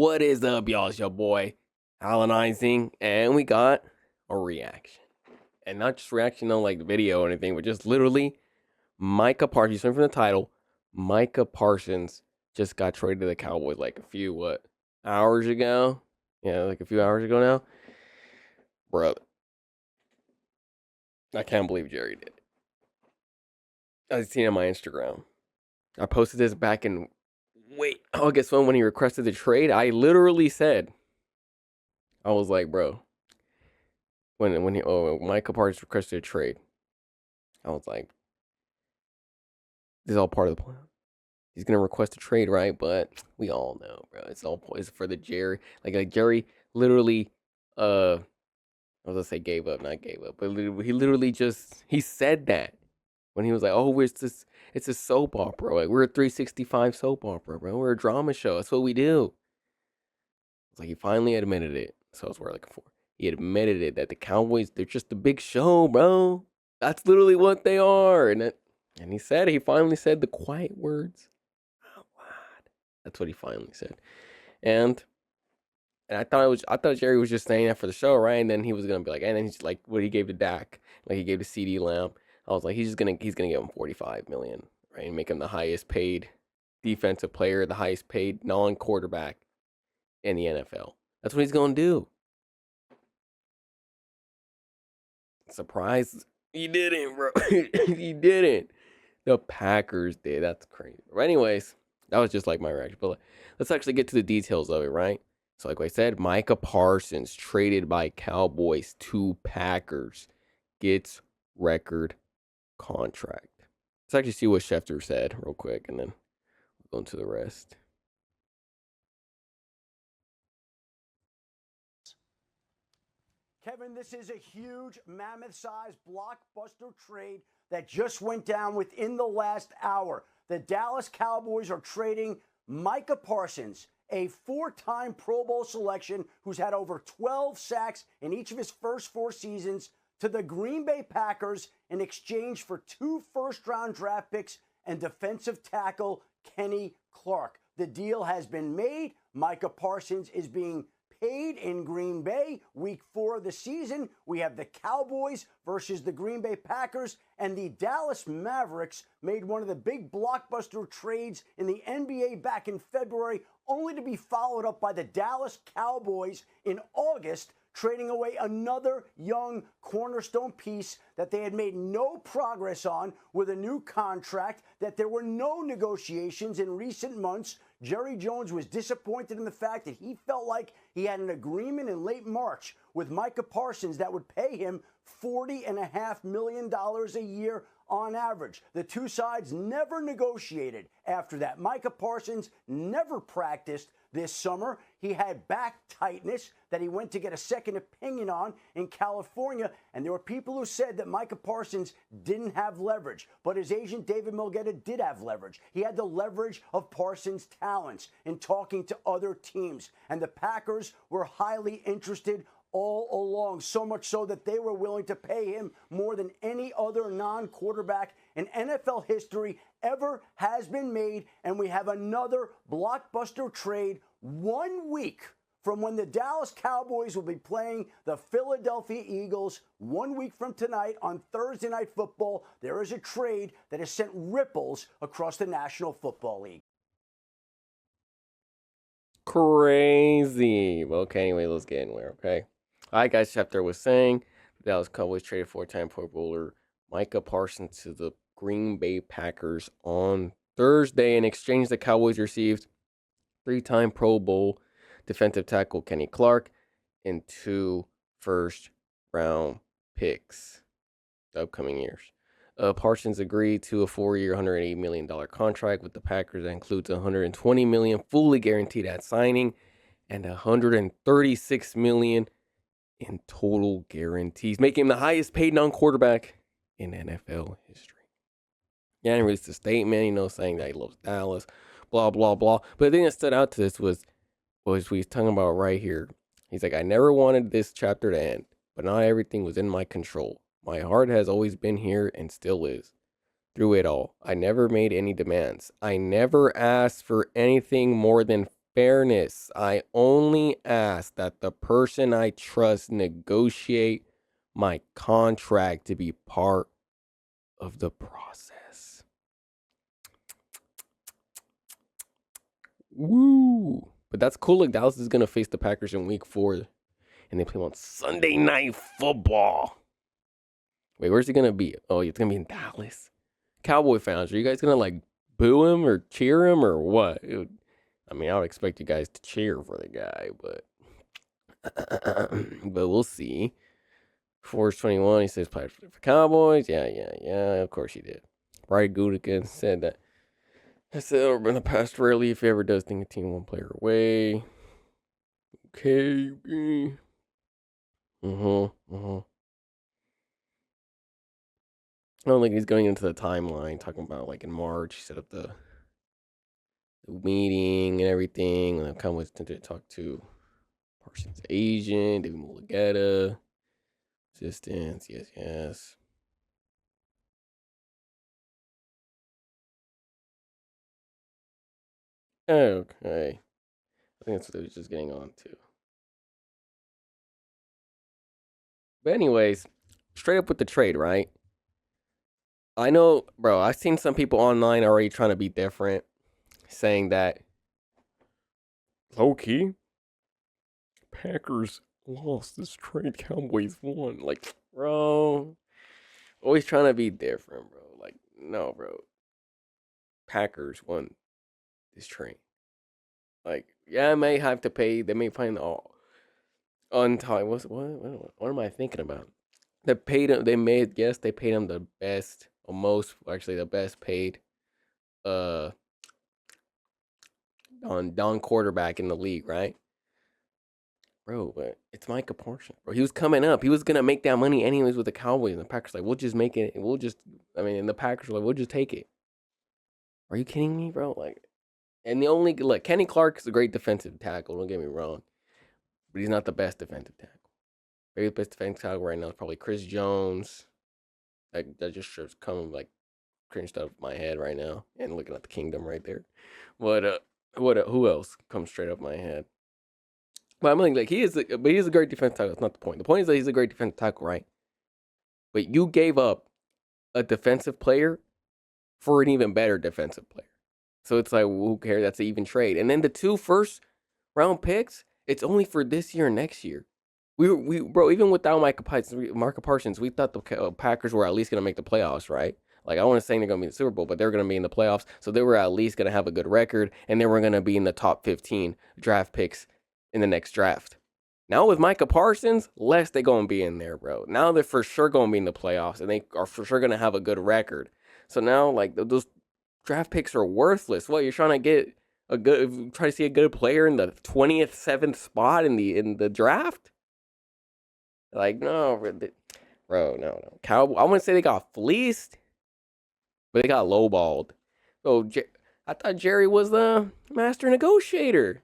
What is up, y'all? It's your boy, Alanizing, and we got a reaction. And not just reaction on like the video or anything, but just literally Micah Parsons, from the title, Micah Parsons just got traded to the Cowboys like a few, hours ago? Yeah, like a few hours ago now. Bro, I can't believe Jerry did it. I seen it on my Instagram. I posted this back in, August when he requested the trade. I literally said, I was like, bro, when Micah Parsons requested a trade, I was like, this is all part of the plan. He's gonna request a trade, right? But we all know, bro, it's for the Jerry. Like Jerry literally, I was gonna say gave up, not gave up, but he literally just said that when he was like, oh, it's a soap opera. Like, we're a 365 soap opera, bro. We're a drama show. That's what we do. It's like he finally admitted it. So that's what we're looking for. He admitted it that the Cowboys, they're just a big show, bro. That's literally what they are. And he finally said the quiet words out loud. That's what he finally said. And I thought Jerry was just saying that for the show, right? And then he was gonna be like, and then he's like, what he gave to Dak, like he gave to CD Lamb. I was like, he's gonna give him $45 million, right? And make him the highest paid defensive player, the highest paid non-quarterback in the NFL. That's what he's gonna do. Surprise, he didn't, bro. He didn't. The Packers did. That's crazy. But anyways, that was just like my reaction. But let's actually get to the details of it, right? So like I said, Micah Parsons traded by Cowboys to Packers, gets record contract. Let's actually see what Schefter said real quick, and then we'll go into the rest. Kevin, this is a huge, mammoth-sized blockbuster trade that just went down within the last hour. The Dallas Cowboys are trading Micah Parsons, a four-time Pro Bowl selection who's had over 12 sacks in each of his first 4 seasons, to the Green Bay Packers in exchange for 2 first-round draft picks and defensive tackle Kenny Clark. The deal has been made. Micah Parsons is being paid in Green Bay. Week 4 of the season, we have the Cowboys versus the Green Bay Packers, and the Dallas Mavericks made one of the big blockbuster trades in the NBA back in February, only to be followed up by the Dallas Cowboys in August, trading away another young cornerstone piece that they had made no progress on with a new contract, that there were no negotiations in recent months. Jerry Jones was disappointed in the fact that he felt like he had an agreement in late March with Micah Parsons that would pay him $40.5 million a year on average. The two sides never negotiated after that. Micah Parsons never practiced this summer. He had back tightness that he went to get a second opinion on in California, and there were people who said that Micah Parsons didn't have leverage, but his agent David Melgetta did have leverage. He had the leverage of Parsons' talents in talking to other teams, and the Packers were highly interested all along, so much so that they were willing to pay him more than any other non-quarterback in NFL history ever has been made. And we have another blockbuster trade 1 week from when the Dallas Cowboys will be playing the Philadelphia Eagles. 1 week from tonight on Thursday Night Football, there is a trade that has sent ripples across the National Football League. Crazy. Okay, anyway, let's get into it, okay? All right, guys, Schefter was saying the Dallas Cowboys traded 4-time Pro Bowler Micah Parsons to the Green Bay Packers on Thursday. In exchange, the Cowboys received 3-time Pro Bowl defensive tackle Kenny Clark and 2 first-round picks the upcoming years. Parsons agreed to a 4-year, $180 million contract with the Packers that includes $120 million fully guaranteed at signing and $136 million in total guarantees, making him the highest paid non-quarterback in NFL history. Yeah, he released a statement, saying that he loves Dallas, blah, blah, blah. But the thing that stood out to this was he's talking about right here. He's like, I never wanted this chapter to end, but not everything was in my control. My heart has always been here and still is. Through it all, I never made any demands. I never asked for anything more than fairness, I only ask that the person I trust negotiate my contract to be part of the process. Woo! But that's cool. Like, Dallas is gonna face the Packers in Week 4, and they play them on Sunday Night Football. Wait, where's it gonna be? Oh, it's gonna be in Dallas. Cowboy fans, are you guys gonna like boo him or cheer him or what? I mean, I would expect you guys to cheer for the guy, but but we'll see. Force 21, he says played for Cowboys. Yeah. Of course he did. Brian Gutekunst said that. I said over in the past, rarely if he ever does think a team one player away. Okay. I don't think he's going into the timeline talking about like in March he set up the meeting and everything, and the Cowboys tend to talk to Parsons' agent, David Mulligetta, assistants, yes. Okay. I think that's what they was just getting on to. But anyways, straight up with the trade, right? I know, bro, I've seen some people online already trying to be different, saying that low-key, Packers lost this trade, Cowboys won. Like, bro, always trying to be different, bro. Like, no, bro. Packers won this trade. Like, yeah, I may have to pay. They may find all on time. What am I thinking about? They paid him. They made they paid him the best, or most actually the best paid, on quarterback in the league, right? Bro, but it's Micah Parsons, bro. He was coming up. He was gonna make that money anyways with the Cowboys, and the Packers like, we'll just make it. And the Packers were like, we'll just take it. Are you kidding me, bro? Like, and the only look, Kenny Clark is a great defensive tackle. Don't get me wrong, but he's not the best defensive tackle. Maybe the best defensive tackle right now is probably Chris Jones. That just shows coming like cringed up my head right now, and looking at the Kingdom right there. Who else comes straight up my head? But I'm like he's a great defensive tackle. That's not the point. The point is that he's a great defensive tackle, right? But you gave up a defensive player for an even better defensive player. So it's like, who cares? That's an even trade. And then the 2 first round picks, it's only for this year and next year. Bro, even without Micah Parsons, we thought the Packers were at least going to make the playoffs, right? Like, I don't want to say they're going to be in the Super Bowl, but they're going to be in the playoffs. So they were at least going to have a good record, and they were going to be in the top 15 draft picks in the next draft. Now with Micah Parsons, less they going to be in there, bro. Now they're for sure going to be in the playoffs, and they are for sure going to have a good record. So now, like, those draft picks are worthless. What, you're trying to get try to see a good player in the 20th, 7th spot in the draft? Like, no, bro, no. Cowboy, I wouldn't say they got fleeced, but they got lowballed. So I thought Jerry was the master negotiator.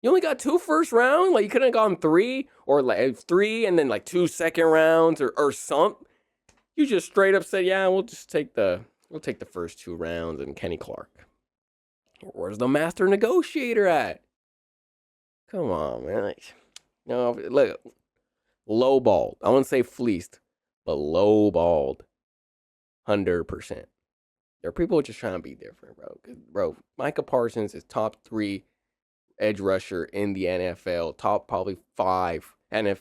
You only got 2 first round. Like, you couldn't have gone 3 or like 3 and then like 2 second rounds or something. You just straight up said, yeah, we'll take the first 2 rounds and Kenny Clark. Where's the master negotiator at? Come on, man. Like, no, look, lowballed. I wouldn't say fleeced, but lowballed. 100%. There are people just trying to be different, bro. Bro, Micah Parsons is top 3 edge rusher in the NFL. Top probably 5 NFL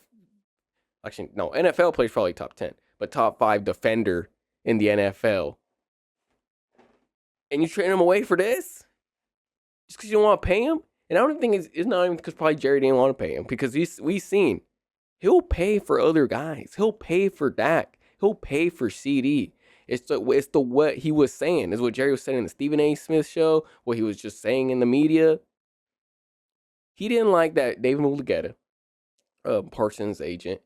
plays probably top 10, but top 5 defender in the NFL. And you trade him away for this? Just because you don't want to pay him? And I don't think it's not even because probably Jerry didn't want to pay him, because we've seen he'll pay for other guys. He'll pay for Dak. He'll pay for CD. It's the what he was saying. Is what Jerry was saying in the Stephen A. Smith show, what he was just saying in the media. He didn't like that David Mulligetta, Parsons' agent,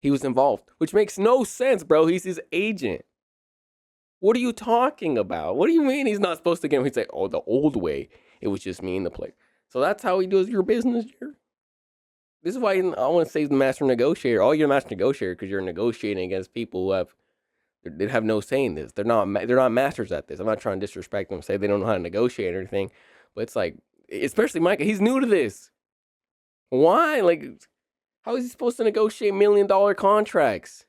he was involved, which makes no sense, bro. He's his agent. What are you talking about? What do you mean he's not supposed to get him? He'd say, oh, the old way. It was just me and the player. So that's how he does your business, Jerry. This is why I want to say he's the master negotiator. Oh, you're a master negotiator because you're negotiating against people who they have no say in this. They're not masters at this. I'm not trying to disrespect them, say they don't know how to negotiate or anything, but it's like especially Micah, he's new to this. Why? Like, how is he supposed to negotiate $1 million contracts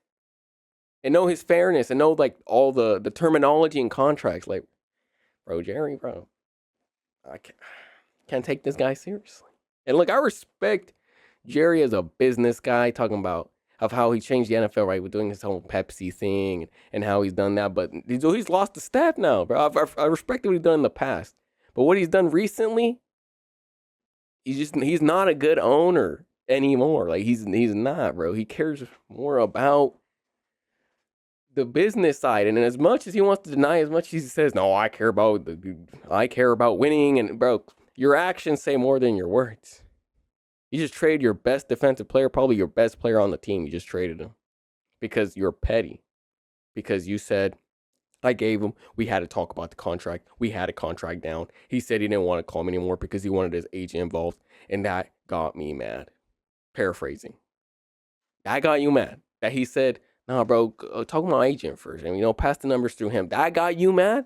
and know his fairness and know like all the terminology and contracts? Like, bro, Jerry, bro, I can't take this guy seriously. And look, I respect Jerry as a business guy, talking about of how he changed the NFL, right, with doing his whole Pepsi thing and how he's done that. But he's lost the staff now, bro. I respect what he's done in the past, but what he's done recently, he's not a good owner anymore. Like he's not, bro. He cares more about the business side, and as much as he wants to deny, as much as he says, "No, I care about winning," and bro, your actions say more than your words. You just traded your best defensive player, probably your best player on the team. You just traded him because you're petty. Because you said, I gave him, we had to talk about the contract. We had a contract down. He said he didn't want to call me anymore because he wanted his agent involved. And that got me mad. Paraphrasing. That got you mad. That he said, nah, bro, talk to my agent first. And, pass the numbers through him. That got you mad?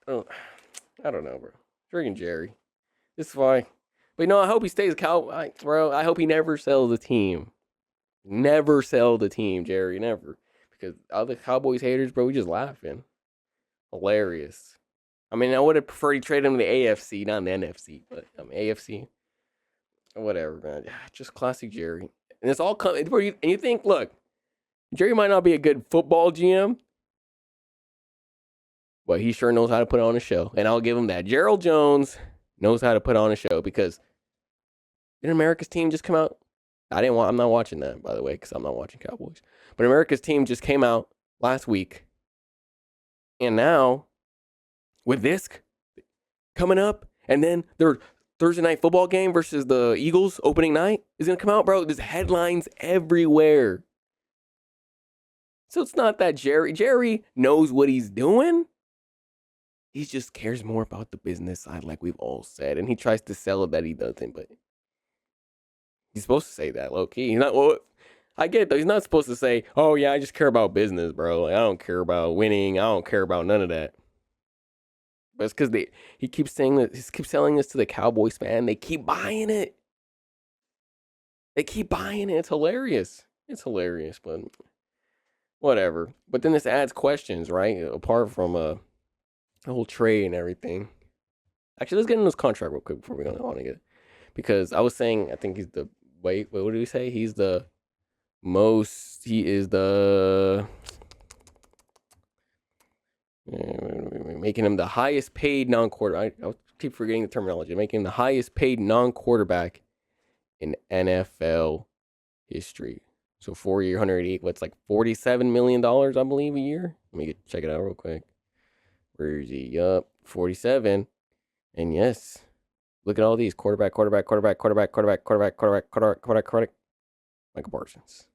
Oh, I don't know, bro. Freaking Jerry. This is why. But I hope he stays bro. I hope he never sells the team. Never sell the team, Jerry. Never. Because other Cowboys haters, bro, we just laughing. Hilarious. I would have preferred he trade him to the AFC, not the NFC, but AFC. Whatever, man. Just classic Jerry. And it's all coming. And you think, look, Jerry might not be a good football GM, but he sure knows how to put on a show. And I'll give him that. Gerald Jones knows how to put on a show because didn't America's team just come out? I'm not watching that, by the way, because I'm not watching Cowboys. But America's team just came out last week. And now, with this coming up, and then their Thursday night football game versus the Eagles opening night is going to come out, bro. There's headlines everywhere. So it's not that Jerry knows what he's doing. He just cares more about the business side, like we've all said. And he tries to sell it that he doesn't, but he's supposed to say that, low key. He's not, well, I get it, though. He's not supposed to say, oh, yeah, I just care about business, bro. Like, I don't care about winning. I don't care about none of that. But it's because he keeps saying that, he keeps selling this to the Cowboys fan. They keep buying it. It's hilarious. But whatever. But then this adds questions, right? Apart from the whole trade and everything. Actually, let's get into this contract real quick before we go on to get it. Because I was saying, I think he's the, wait, what did we say? He is the, making him the highest paid non-quarterback. I keep forgetting the terminology. Making him the highest paid non-quarterback in NFL history. So 4 year, 188, what's like $47 million, I believe, a year? Let me check it out real quick. Where is he? Yup, 47. And yes, look at all these quarterback. Micah Parsons.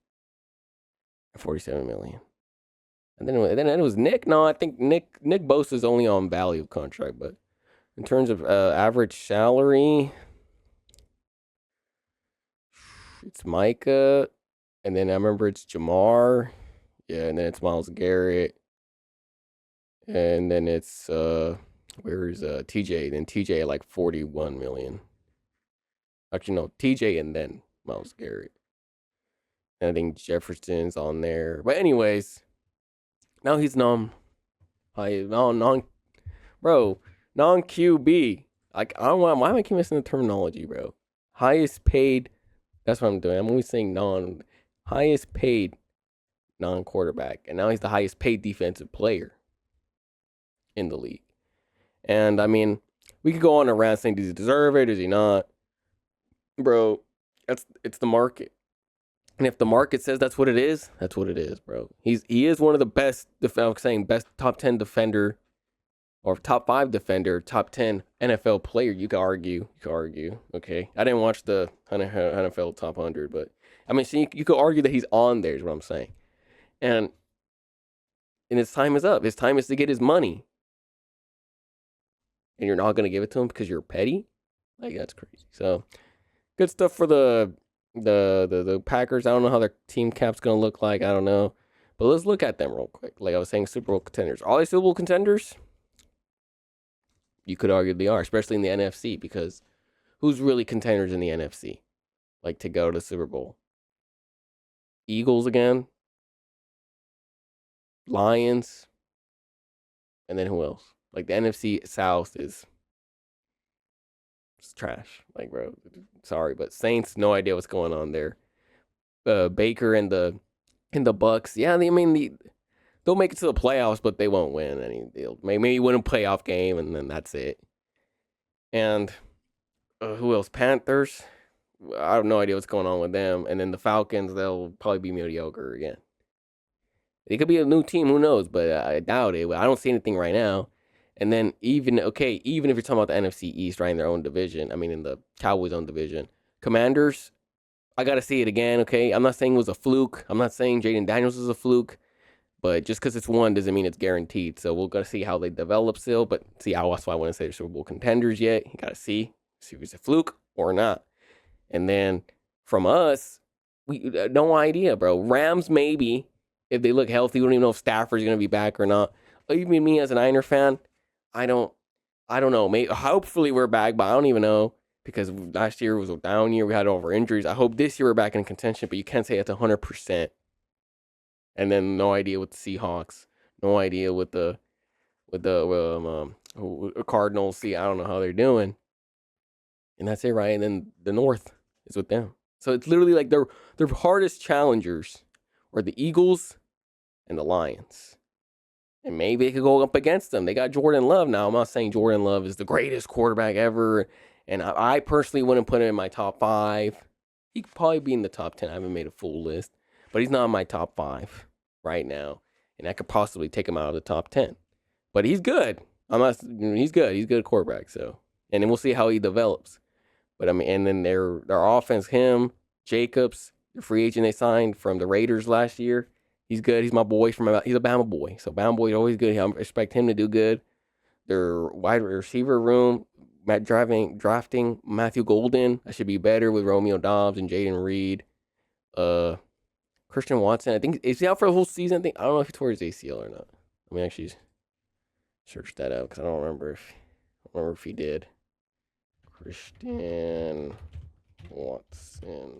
47 million. And then it was Nick. No, I think Nick Bosa's only on value of contract, but in terms of average salary, it's Micah, and then I remember it's Jamar, yeah, and then it's Myles Garrett, and then it's where's TJ? Then TJ at like 41 million. Actually, no, TJ and then Myles Garrett. And I think Jefferson's on there. But anyways, now he's non QB. Like, I don't want, why am I keep missing the terminology, bro? Highest paid, that's what I'm doing. I'm always saying highest paid non-quarterback. And now he's the highest paid defensive player in the league. And we could go on a rant saying, does he deserve it? Does he not? Bro, it's the market. And if the market says that's what it is, bro. He is one of the best, I'm saying best top 10 defender or top 5 defender, top 10 NFL player. You could argue. Okay. I didn't watch the NFL top 100, but you could argue that he's on there is what I'm saying. And his time is up. His time is to get his money. And you're not going to give it to him because you're petty? Like, that's crazy. So, good stuff for the Packers. I don't know how their team cap's going to look like. I don't know. But let's look at them real quick. Like I was saying, Super Bowl contenders. Are they Super Bowl contenders? You could argue they are, especially in the NFC, because who's really contenders in the NFC? Like to go to Super Bowl? Eagles again, Lions, and then who else? Like the NFC South is it's trash. Like, bro, sorry, but Saints, no idea what's going on there. Baker and the Bucks, yeah, they'll make it to the playoffs, but they won't win any. They'll maybe win a playoff game, and then that's it. And who else? Panthers. I have no idea what's going on with them. And then the Falcons, they'll probably be mediocre again. It could be a new team, who knows? But I doubt it. I don't see anything right now. And then even if you're talking about the NFC East, right, in their own division, I mean in the Cowboys' own division, Commanders, I got to see it again, okay? I'm not saying it was a fluke. I'm not saying Jaden Daniels is a fluke. But just because it's one doesn't mean it's guaranteed. So we'll got to see how they develop still. But see, that's why I want to say they're Super Bowl contenders yet. You got to see if it's a fluke or not. And then from us, we no idea, bro. Rams, maybe, if they look healthy. We don't even know if Stafford's going to be back or not. Even me as an Niner fan, I don't know. Maybe, hopefully we're back, but I don't even know. Because last year was a down year. We had all of our injuries. I hope this year we're back in contention, but you can't say it's 100%. And then no idea with the Seahawks. No idea with the Cardinals. See, I don't know how they're doing. And that's it, right? And then the North is with them. So it's literally like their hardest challengers are the Eagles and the Lions. And maybe they could go up against them. They got Jordan Love now. I'm not saying Jordan Love is the greatest quarterback ever. And I personally wouldn't put him in my top 5. He could probably be in the top 10. I haven't made a full list. But he's not in my top 5 right now. And I could possibly take him out of the top 10. But he's good. He's good. He's a good quarterback. So, and then we'll see how he develops. But I mean, and then their offense, him, Jacobs, the free agent they signed from the Raiders last year. He's good. He's my boy he's a Bama boy. So Bama boy is always good. I expect him to do good. Their wide receiver room, drafting Matthew Golden. That should be better with Romeo Doubs and Jaden Reed. Christian Watson, I think, is he out for the whole season? I don't know if he tore his ACL or not. Let me actually search that out because I don't remember if he did. Christian Watson.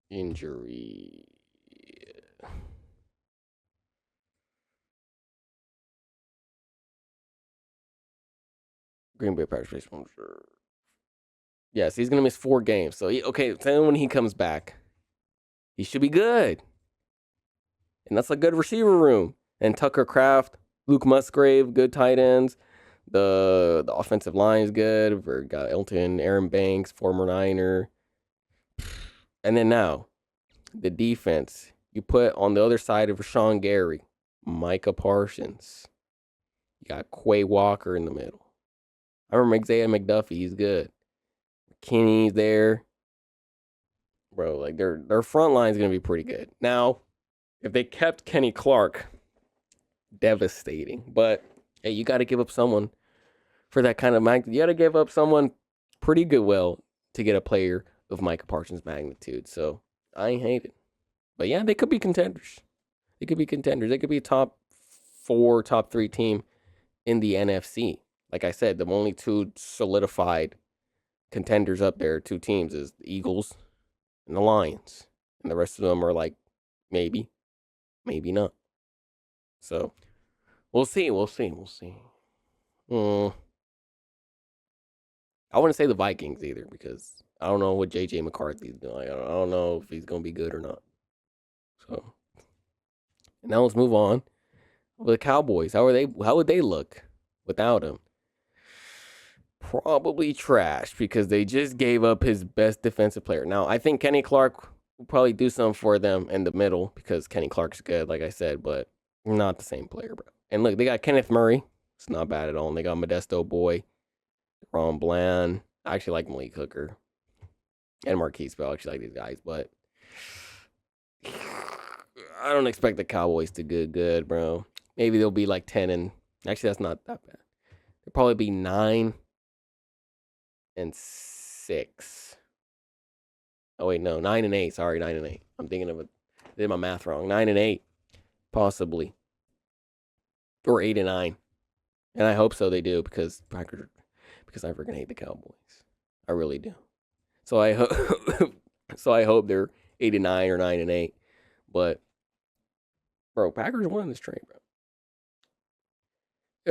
Injury. Green Bay Packers. Sure. Yes, he's gonna miss 4 games. So then when he comes back, he should be good. And that's a good receiver room. And Tucker Kraft, Luke Musgrave, good tight ends. The offensive line is good. We got Elton, Aaron Banks, former Niner. And then now, the defense. You put on the other side of Rashawn Gary, Micah Parsons. You got Quay Walker in the middle. I remember Isaiah McDuffie, he's good. Kenny's there. Bro, like their front line is going to be pretty good. Now, if they kept Kenny Clark, devastating. But hey, you got to give up someone for that kind of magnitude. You got to give up someone pretty good to get a player of Micah Parsons' magnitude. So I ain't hating. But yeah, they could be contenders. They could be contenders. They could be a top 4, top 3 team in the NFC. Like I said, the only 2 solidified contenders up there, 2 teams, is the Eagles and the Lions. And the rest of them are like, maybe not. So, we'll see. I wouldn't say the Vikings either because I don't know what J.J. McCarthy's doing. I don't know if he's going to be good or not. So, now let's move on. The Cowboys, how would they look without him? Probably trash because they just gave up his best defensive player. Now, I think Kenny Clark will probably do something for them in the middle because Kenny Clark's good, like I said, but not the same player, bro. And look, they got Kenneth Murray. It's not bad at all. And they got Modesto Boy, Ron Bland. I actually like Malik Hooker and Marquise Bell. I actually like these guys, but I don't expect the Cowboys to do good, bro. Maybe they'll be like 10 and actually that's not that bad. They'll probably be 9-6. Oh wait, no, 9-8. Sorry, 9-8. I'm thinking of did my math wrong. 9-8, possibly, or 8-9, and I hope so. They do because I freaking hate the Cowboys. I really do. So I hope they're 8-9 or 9-8. But bro, Packers won this trade, bro,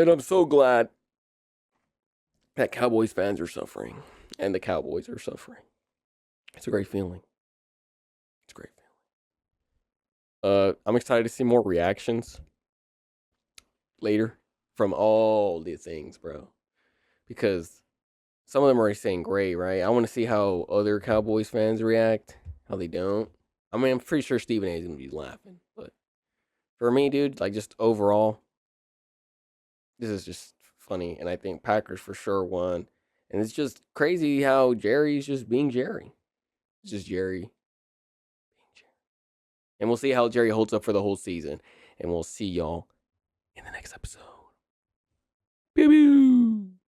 and I'm so glad that Cowboys fans are suffering and the Cowboys are suffering. It's a great feeling. It's a great feeling. I'm excited to see more reactions later from all the things, bro, because some of them are saying great, right? I want to see how other Cowboys fans react, how they don't. I mean, I'm pretty sure Stephen A is gonna be laughing, but for me, dude, like just overall, this is just funny, and I think Packers for sure won. And it's just crazy how Jerry's just being Jerry. It's just Jerry being Jerry. And we'll see how Jerry holds up for the whole season. And we'll see y'all in the next episode. Pew pew.